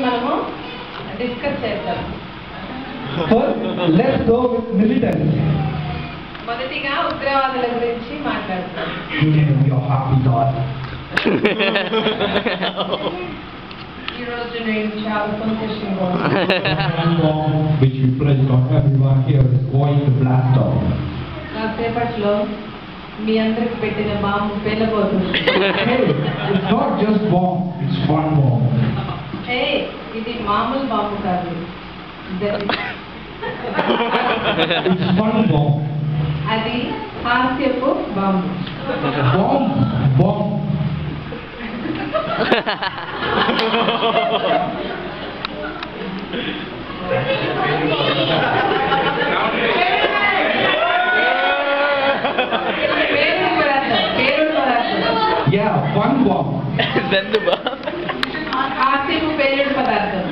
మనము డిస్కస్ చేద్దాం. First, let's go with militants. మొదటిగా ఉగ్రవాదుల గురించి మాట్లాడుతాం. You name your happy thought. ఈ రోజు నేను చాలా సంతోషంగా One bomb which we pledged on everyone here is going to blast off. కాసేపట్లో మీ అందరికి పెట్టిన bomb పేలబోతుంది. Hey, it's not just bomb, it's fun bomb. ఇది మామూలు బాంబు కాదు. It's fun bomb. అది హాస్యపు bomb. Bomb. Yeah, fun bomb. హాస్యపు పేలుడు పదార్థం.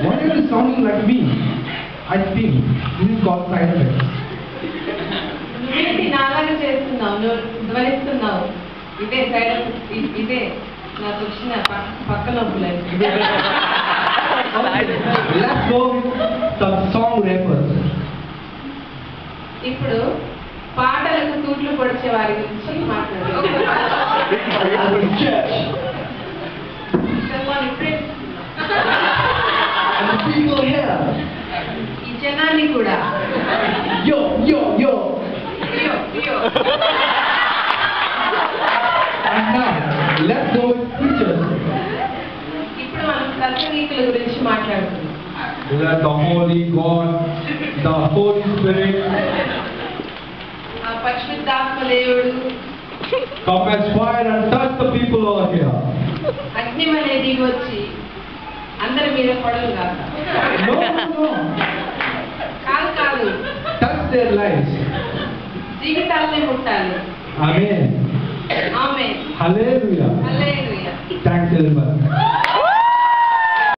Why are you sounding like me? I think this is called side effects. నువ్వేంటి నాలాగా చేస్తున్నావు, నువ్వు ధ్వనిస్తున్నావు. ఇదే సైడ్, ఇదే నాకు వచ్చిన పక్క నొప్పులు. Let's go with some song rappers. ఇప్పుడు పాటలకు తూట్లు పొడిచే వారి గురించి మాట్లాడాలి. And the people here. ఈ జనాన్ని కూడా Yo. అయ్యో. And now, let's go with preachers. ఇప్పుడు మనం సత్సంగీకుల గురించి మాట్లాడుతున్నాం. Let the Holy God, the Holy Spirit, ఆ పరిశుద్ధాత్మ దేవుడు come as fire and touch the people over here. అగ్ని వలె దిగి వచ్చి అందరి మీద పడలు కాదు. No. కాదు Touch their lives. జీవితాలనే ముట్టాలి. Amen. Amen. Hallelujah. Hallelujah. Thanks everyone.